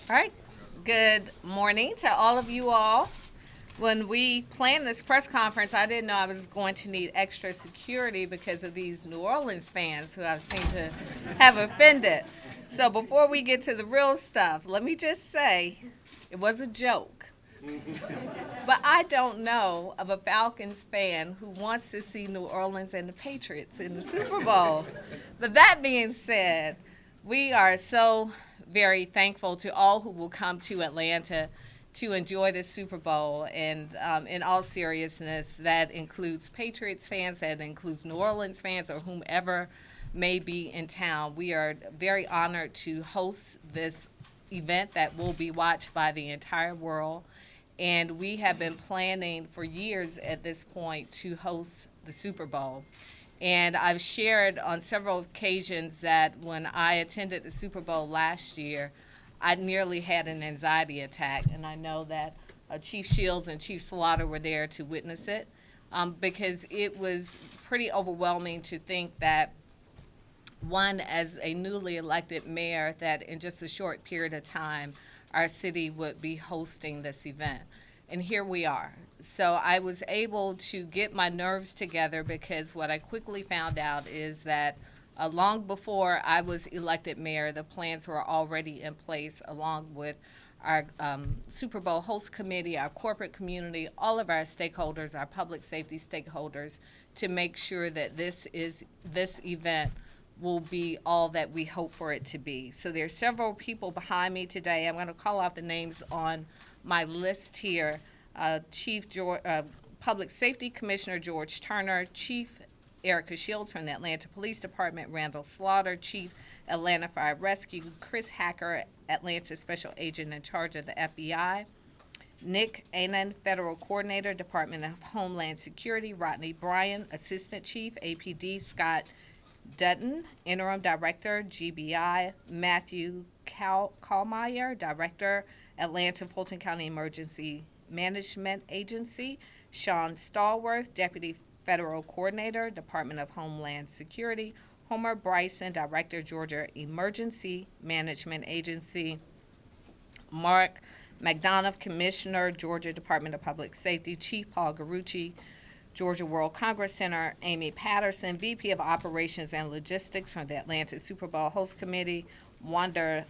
All right. Good morning to all of you all. When we planned this press conference, I didn't know I was going to need extra security because of these New Orleans fans who I seem to have offended. So before we get to the real stuff, let me just say it was a joke. But I don't know of a Falcons fan who wants to see New Orleans and the Patriots in the Super Bowl. But that being said, we are so very thankful to all who will come to Atlanta to enjoy the Super Bowl. And in all seriousness, that includes Patriots fans, that includes New Orleans fans, or whomever may be in town. We are very honored to host this event that will be watched by the entire world. And we have been planning for years at this point to host the Super Bowl. And I've shared on several occasions that when I attended the Super Bowl last year, I nearly had an anxiety attack. And I know that Chief Shields and Chief Slaughter were there to witness it because it was pretty overwhelming to think that, one, as a newly elected mayor, that in just a short period of time, our city would be hosting this event. And here we are. So I was able to get my nerves together because what I quickly found out is that long before I was elected mayor, the plans were already in place along with our Super Bowl host committee, our corporate community, all of our stakeholders, our public safety stakeholders, to make sure that this event will be all that we hope for it to be. So there's several people behind me today. I'm going to call out the names on my list here. Public Safety Commissioner George Turner, Chief Erica Shields from the Atlanta Police Department, Randall Slaughter, Chief Atlanta Fire Rescue, Chris Hacker, Atlanta Special Agent in charge of the FBI, Nick Anan, Federal Coordinator, Department of Homeland Security, Rodney Bryan, Assistant Chief, APD, Scott Dutton, Interim Director, GBI, Matthew Kallmeyer, Director, Atlanta Fulton County Emergency Management Agency, Sean Stallworth, Deputy Federal Coordinator, Department of Homeland Security, Homer Bryson, Director, Georgia Emergency Management Agency, Mark McDonough, Commissioner, Georgia Department of Public Safety, Chief Paul Garucci, Georgia World Congress Center, Amy Patterson, VP of Operations and Logistics from the Atlanta Super Bowl Host Committee, Wanda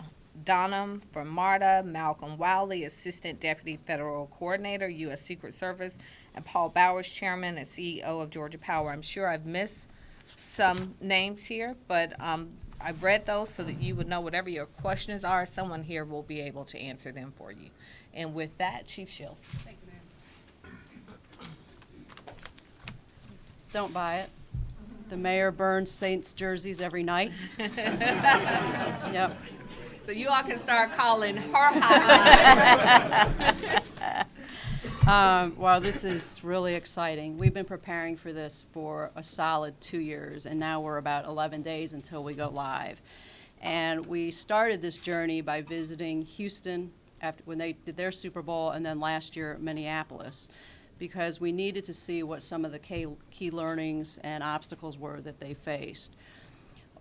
Donham from MARTA, Malcolm Wiley, Assistant Deputy Federal Coordinator, U.S. Secret Service, and Paul Bowers, Chairman and CEO of Georgia Power. I'm sure I've missed some names here, but I've read those so that you would know whatever your questions are, someone here will be able to answer them for you. And with that, Chief Shields. Thank you, Mayor. Don't buy it. The mayor burns Saints jerseys every night. Yep. So you all can start calling her hotline. Well, this is really exciting. We've been preparing for this for a solid 2 years, and now we're about 11 days until we go live. And we started this journey by visiting Houston when they did their Super Bowl, and then last year Minneapolis, because we needed to see what some of the key learnings and obstacles were that they faced.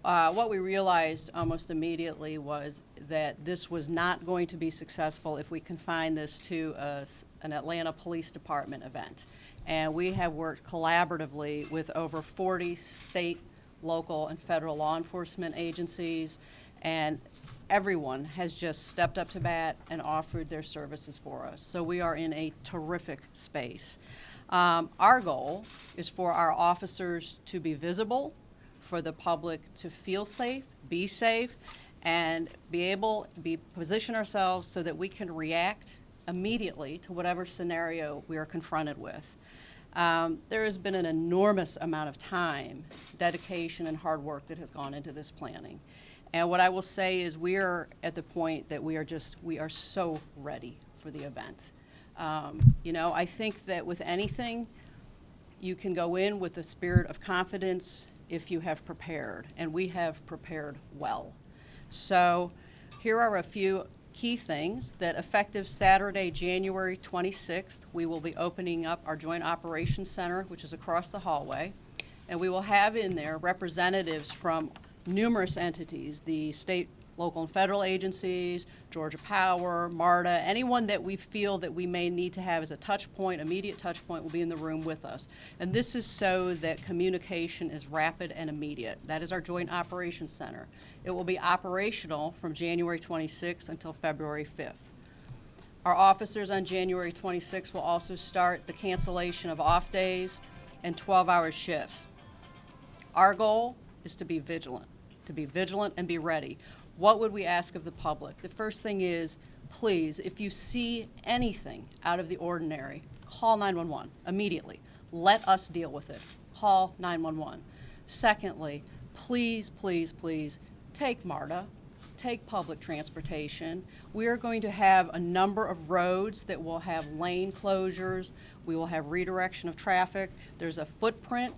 What we realized almost immediately was that this was not going to be successful if we confined this to an Atlanta Police Department event. And we have worked collaboratively with over 40 state, local, and federal law enforcement agencies, and everyone has just stepped up to bat and offered their services for us. So we are in a terrific space. Our goal is for our officers to be visible, for the public to feel safe, be safe, and position ourselves so that we can react immediately to whatever scenario we are confronted with. There has been an enormous amount of time, dedication, and hard work that has gone into this planning. And what I will say is we are at the point that we are so ready for the event. I think that with anything, you can go in with a spirit of confidence if you have prepared, and we have prepared well. So here are a few key things that effective Saturday, January 26th, we will be opening up our Joint Operations Center, which is across the hallway, and we will have in there representatives from numerous entities, the state local and federal agencies, Georgia Power, MARTA, anyone that we feel that we may need to have as a touch point, immediate touch point, will be in the room with us. And this is so that communication is rapid and immediate. That is our Joint Operations Center. It will be operational from January 26th until February 5th. Our officers on January 26th will also start the cancellation of off days and 12-hour shifts. Our goal is to be vigilant and be ready. What would we ask of the public? The first thing is, please, if you see anything out of the ordinary, call 911 immediately. Let us deal with it. Call 911. Secondly, please, please, please take MARTA, take public transportation. We are going to have a number of roads that will have lane closures. We will have redirection of traffic. There's a footprint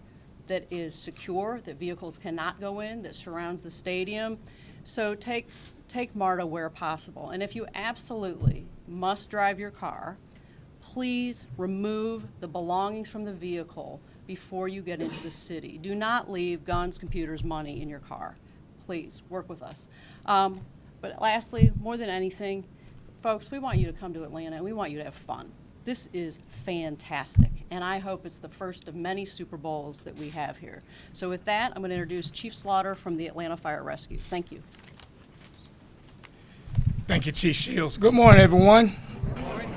that is secure, that vehicles cannot go in, that surrounds the stadium. So take MARTA where possible. And if you absolutely must drive your car, please remove the belongings from the vehicle before you get into the city. Do not leave guns, computers, money in your car. Please, work with us. But lastly, more than anything, folks, we want you to come to Atlanta and we want you to have fun. This is fantastic, and I hope it's the first of many Super Bowls that we have here. So with that, I'm going to introduce Chief Slaughter from the Atlanta Fire Rescue. Thank you. Thank you, Chief Shields. Good morning, everyone. Good morning.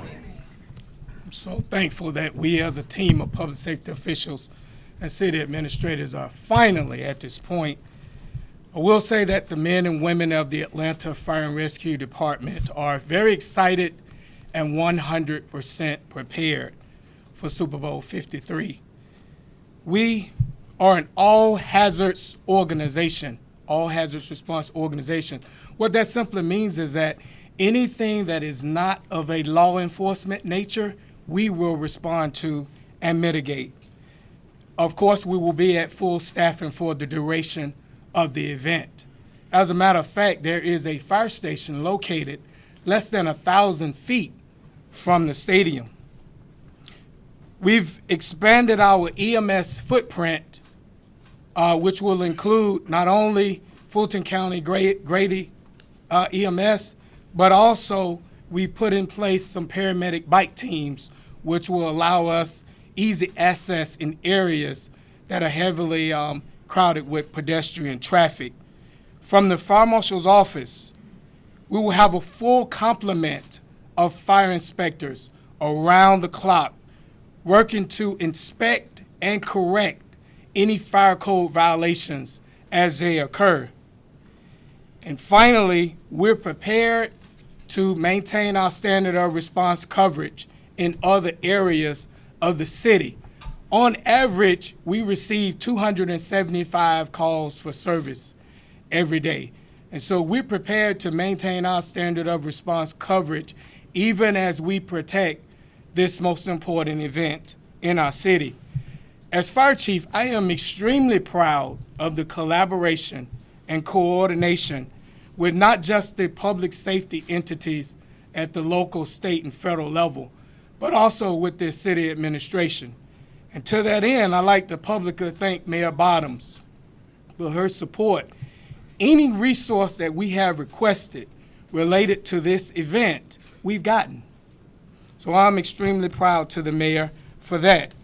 I'm so thankful that we as a team of public safety officials and city administrators are finally at this point. I will say that the men and women of the Atlanta Fire and Rescue Department are very excited and 100% prepared for Super Bowl 53. We are an all-hazards organization, all-hazards response organization. What that simply means is that anything that is not of a law enforcement nature, we will respond to and mitigate. Of course, we will be at full staffing for the duration of the event. As a matter of fact, there is a fire station located less than 1,000 feet from the stadium. We've expanded our EMS footprint, which will include not only Fulton County Grady EMS, but also we put in place some paramedic bike teams, which will allow us easy access in areas that are heavily crowded with pedestrian traffic. From the Fire Marshal's office, we will have a full complement of fire inspectors around the clock working to inspect and correct any fire code violations as they occur. And finally, we're prepared to maintain our standard of response coverage in other areas of the city. On average, we receive 275 calls for service every day. And so we're prepared to maintain our standard of response coverage even as we protect this most important event in our city. As fire chief, I am extremely proud of the collaboration and coordination with not just the public safety entities at the local, state, and federal level, but also with the city administration. And to that end, I'd like to publicly thank Mayor Bottoms for her support. Any resource that we have requested related to this event, we've gotten. So I'm extremely proud to the mayor for that.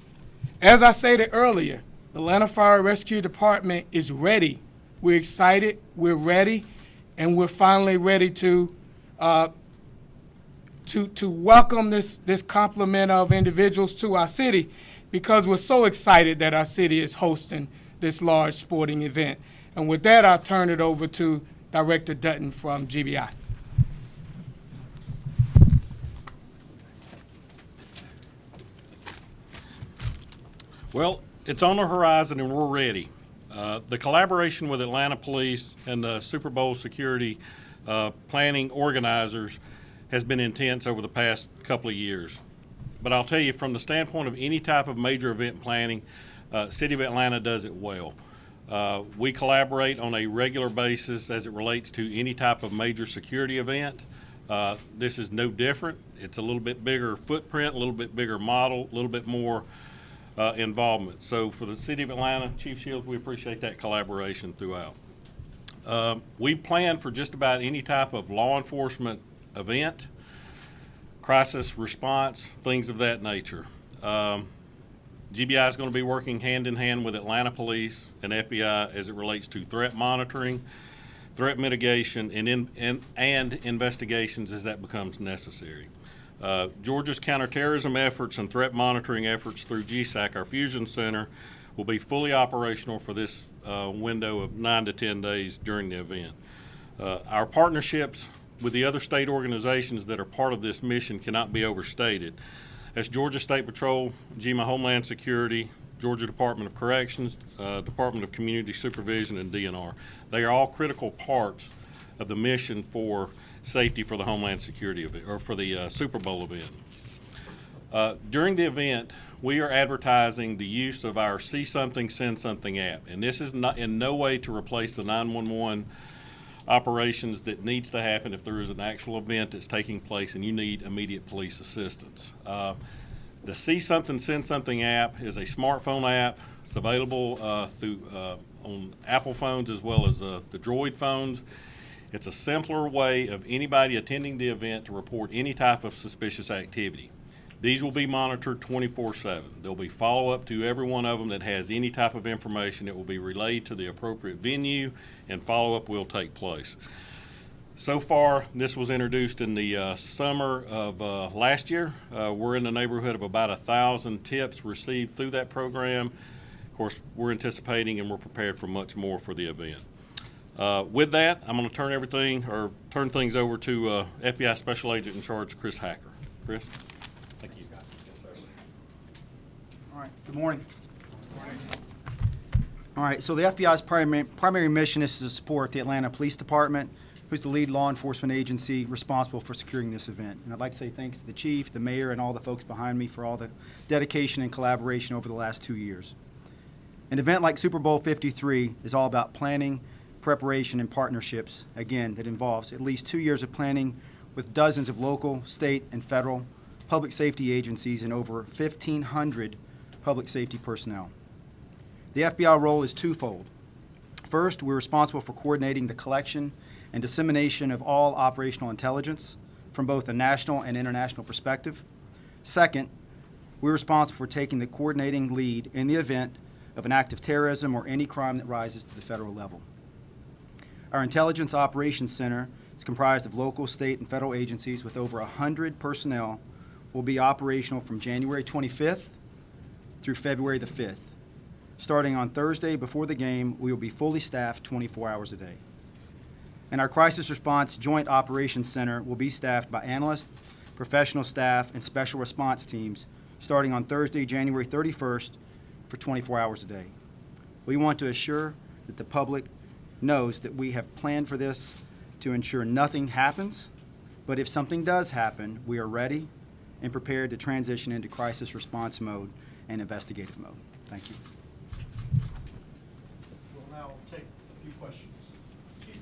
As I stated earlier, the Atlanta Fire Rescue Department is ready. We're excited, we're ready, and we're finally ready to welcome this complement of individuals to our city, because we're so excited that our city is hosting this large sporting event. And with that, I'll turn it over to Director Dutton from GBI. Well, it's on the horizon and we're ready. The collaboration with Atlanta Police and the Super Bowl security planning organizers has been intense over the past couple of years. But I'll tell you, from the standpoint of any type of major event planning, City of Atlanta does it well. We collaborate on a regular basis as it relates to any type of major security event. This is no different. It's a little bit bigger footprint, a little bit bigger model, a little bit more involvement. So for the City of Atlanta, Chief Shields, we appreciate that collaboration throughout. We plan for just about any type of law enforcement event, crisis response, things of that nature. GBI is going to be working hand in hand with Atlanta Police and FBI as it relates to threat monitoring, threat mitigation, and investigations as that becomes necessary. Georgia's counterterrorism efforts and threat monitoring efforts through GSAC, our fusion center, will be fully operational for this window of 9 to 10 days during the event. Our partnerships with the other state organizations that are part of this mission cannot be overstated. That's Georgia State Patrol, GEMA Homeland Security, Georgia Department of Corrections, Department of Community Supervision, and DNR. They are all critical parts of the mission for safety for the Homeland Security event, or for the Super Bowl event. During the event, we are advertising the use of our See Something, Send Something app. And this is not in no way to replace the 911 operations that needs to happen if there is an actual event that's taking place and you need immediate police assistance. The See Something, Send Something app is a smartphone app. It's available on Apple phones as well as the Droid phones. It's a simpler way of anybody attending the event to report any type of suspicious activity. These will be monitored 24/7. There'll be follow-up to every one of them that has any type of information. It will be relayed to the appropriate venue, and follow-up will take place. So far, this was introduced in the summer of last year. We're in the neighborhood of about 1,000 tips received through that program. Of course, we're anticipating and we're prepared for much more for the event. With that, I'm going to turn things over to FBI Special Agent in Charge, Chris Hacker. Chris? Thank you. All right, good morning. All right, so the FBI's primary mission is to support the Atlanta Police Department, who's the lead law enforcement agency responsible for securing this event. And I'd like to say thanks to the chief, the mayor, and all the folks behind me for all the dedication and collaboration over the last 2 years. An event like Super Bowl 53 is all about planning, preparation, and partnerships, again, that involves at least 2 years of planning with dozens of local, state, and federal public safety agencies and over 1,500 public safety personnel. The FBI role is twofold. First, we're responsible for coordinating the collection and dissemination of all operational intelligence from both a national and international perspective. Second, we're responsible for taking the coordinating lead in the event of an act of terrorism or any crime that rises to the federal level. Our Intelligence Operations Center is comprised of local, state, and federal agencies with over 100 personnel, will be operational from January 25th through February the 5th. Starting on Thursday before the game, we will be fully staffed 24 hours a day. And our Crisis Response Joint Operations Center will be staffed by analysts, professional staff, and special response teams starting on Thursday, January 31st for 24 hours a day. We want to assure that the public knows that we have planned for this to ensure nothing happens, but if something does happen, we are ready and prepared to transition into crisis response mode and investigative mode. Thank you. We'll now take a few questions. Chief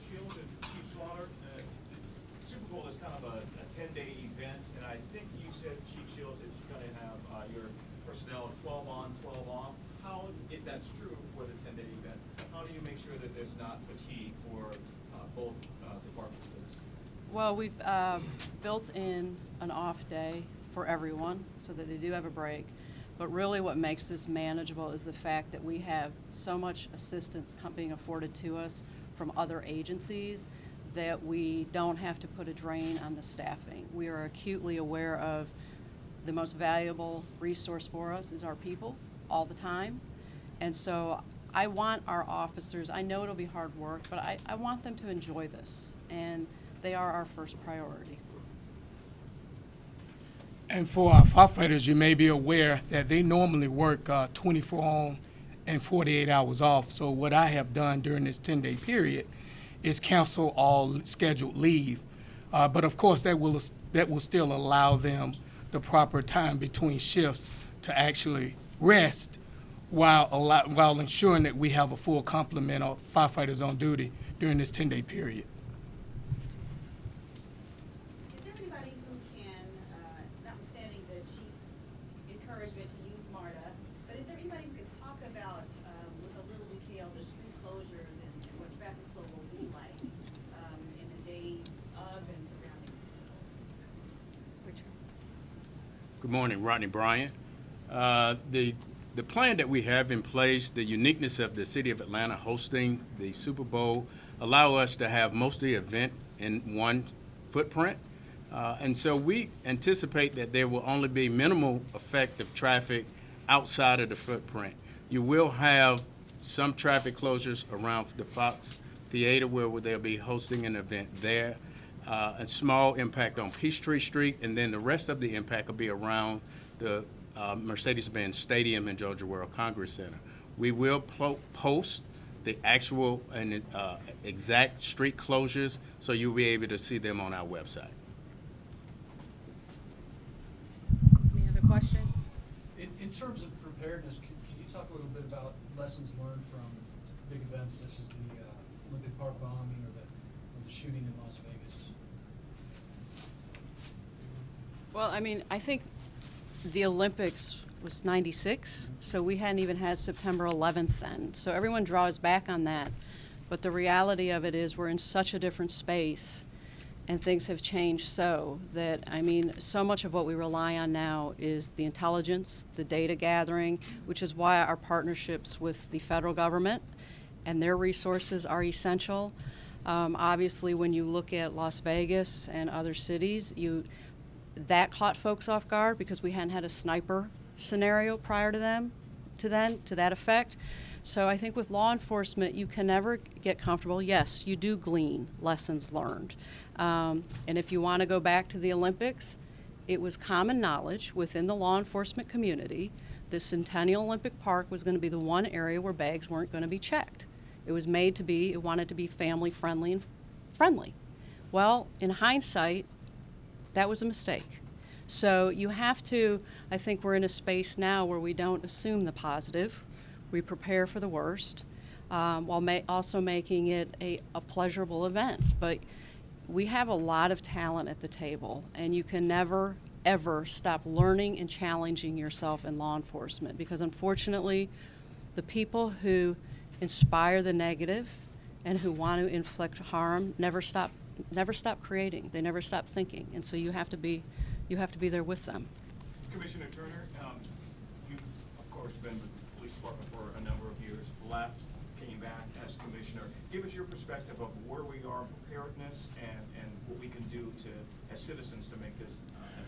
Shield and Chief Slaughter, Super Bowl is kind of a 10-day event, and I think you said, Chief Shields, that you're going to have your personnel 12 on, 12 off. How, if that's true for the 10-day event, how do you make sure that there's not fatigue for both departments? Well, we've built in an off day for everyone so that they do have a break. But really what makes this manageable is the fact that we have so much assistance being afforded to us from other agencies that we don't have to put a drain on the staffing. We are acutely aware of the most valuable resource for us is our people all the time. And so I want our officers, I know it'll be hard work, but I want them to enjoy this. And they are our first priority. And for our firefighters, you may be aware that they normally work 24 on and 48 hours off. So what I have done during this 10-day period is cancel all scheduled leave. But of course, that will still allow them the proper time between shifts to actually rest while ensuring that we have a full complement of firefighters on duty during this 10-day period. Is there anybody who can, notwithstanding the chief's encouragement to use MARTA, but is there anybody who could talk about, with a little detail, the street closures and what traffic flow morning, Rodney Bryant. The plan that we have in place, the uniqueness of the city of Atlanta hosting the Super Bowl, allow us to have most of the event in one footprint. And so we anticipate that there will only be minimal effect of traffic outside of the footprint. You will have some traffic closures around the Fox Theater where they'll be hosting an event there. A small impact on Peachtree Street, and then the rest of the impact will be around the Mercedes-Benz Stadium and Georgia World Congress Center. We will post the actual and exact street closures, so you'll be able to see them on our website. Any other questions? In terms of preparedness, can you talk a little bit about lessons learned from big events such as the Olympic Park bombing or the shooting in Las Vegas? Well, I mean, I think the Olympics was 96, so we hadn't even had September 11th then. So everyone draws back on that. But the reality of it is we're in such a different space and things have changed so that, I mean, so much of what we rely on now is the intelligence, the data gathering, which is why our partnerships with the federal government and their resources are essential. Obviously, when you look at Las Vegas and other cities, that caught folks off guard because we hadn't had a sniper scenario prior to that effect. So I think with law enforcement, you can never get comfortable. Yes, you do glean lessons learned. And if you want to go back to the Olympics, it was common knowledge within the law enforcement community that Centennial Olympic Park was going to be the one area where bags weren't going to be checked. It was made to be, it wanted to be family friendly and friendly. Well, in hindsight, that was a mistake. So you have to, I think we're in a space now where we don't assume the positive. We prepare for the worst, while also making it a pleasurable event. But we have a lot of talent at the table, and you can never, ever stop learning and challenging yourself in law enforcement, because unfortunately, the people who inspire the negative and who want to inflict harm never stop creating. They never stop thinking, and so you have to be there with them. Commissioner Turner, you've, of course, been with the police department for a number of years, left, came back as commissioner. Give us your perspective of where we are in preparedness and what we can do as citizens to make this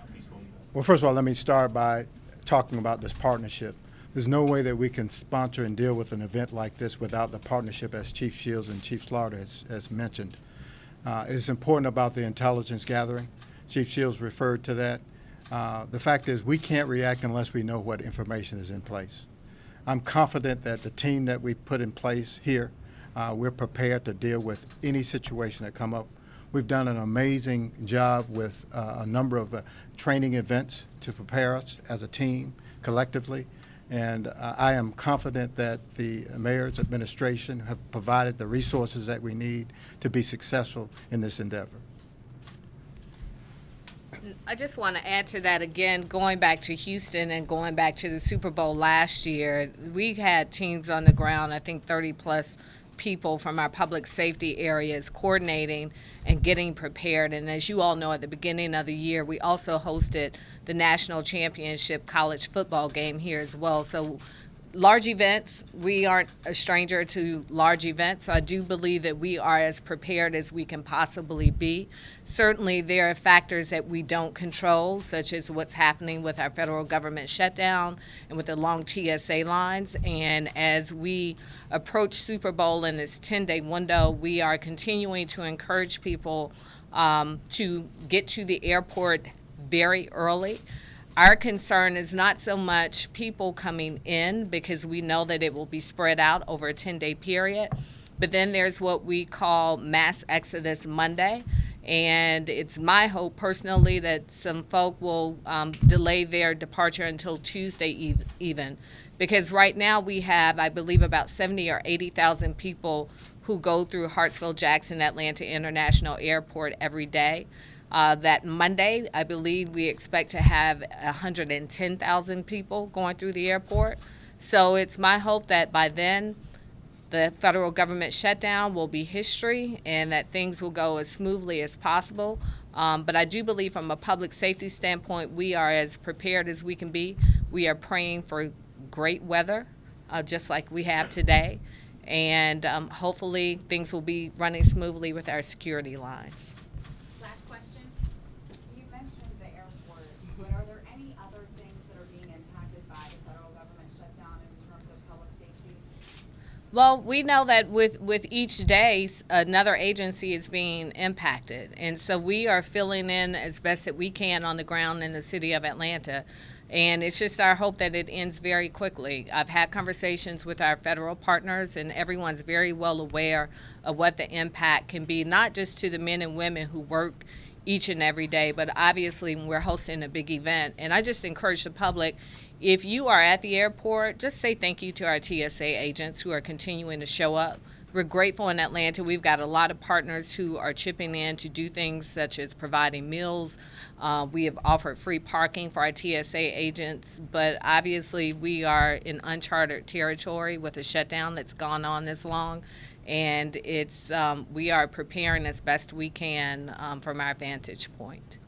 a peaceful event. Well, first of all, let me start by talking about this partnership. There's no way that we can sponsor and deal with an event like this without the partnership, as Chief Shields and Chief Slaughter has mentioned. It's important about the intelligence gathering. Chief Shields referred to that. The fact is we can't react unless we know what information is in place. I'm confident that the team that we put in place here, we're prepared to deal with any situation that come up. We've done an amazing job with a number of training events to prepare us as a team collectively. And I am confident that the mayor's administration have provided the resources that we need to be successful in this endeavor. I just want to add to that again, going back to Houston and going back to the Super Bowl last year, we had teams on the ground, I think 30 plus people from our public safety areas coordinating and getting prepared. And as you all know, at the beginning of the year, we also hosted the national championship college football game here as well. So large events, we aren't a stranger to large events. So I do believe that we are as prepared as we can possibly be. Certainly there are factors that we don't control, such as what's happening with our federal government shutdown and with the long TSA lines. And as we approach Super Bowl in this 10-day window, we are continuing to encourage people to get to the airport very early. Our concern is not so much people coming in, because we know that it will be spread out over a 10-day period, but then there's what we call mass exodus Monday, and it's my hope personally that some folk will delay their departure until Tuesday even, because right now we have, I believe, about 70 or 80,000 people who go through Hartsfield-Jackson Atlanta International Airport every day. That Monday, I believe we expect to have 110,000 people going through the airport. So it's my hope that by then the federal government shutdown will be history and that things will go as smoothly as possible. But I do believe from a public safety standpoint, we are as prepared as we can be. We are praying for great weather, just like we have today. And hopefully things will be running smoothly with our security lines. Last question. You mentioned the airport, but are there any other things that are being impacted by the federal government shutdown in terms of public safety? Well, we know that with each day, another agency is being impacted. And so we are filling in as best that we can on the ground in the city of Atlanta. And it's just our hope that it ends very quickly. I've had conversations with our federal partners, and everyone's very well aware of what the impact can be, not just to the men and women who work each and every day, but obviously we're hosting a big event. And I just encourage the public, if you are at the airport, just say thank you to our TSA agents who are continuing to show up. We're grateful in Atlanta. We've got a lot of partners who are chipping in to do things such as providing meals. We have offered free parking for our TSA agents, but obviously we are in uncharted territory with a shutdown that's gone on this long. And it's we are preparing as best we can from our vantage point.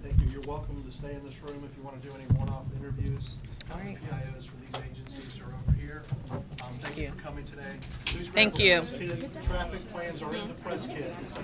Thank you. You're welcome to stay in this room if you want to do any one-off interviews. All right. The PIOs for these agencies are over here. Thank you for coming today. Please grab Thank the you. press kit. Traffic plans are in the press kit. So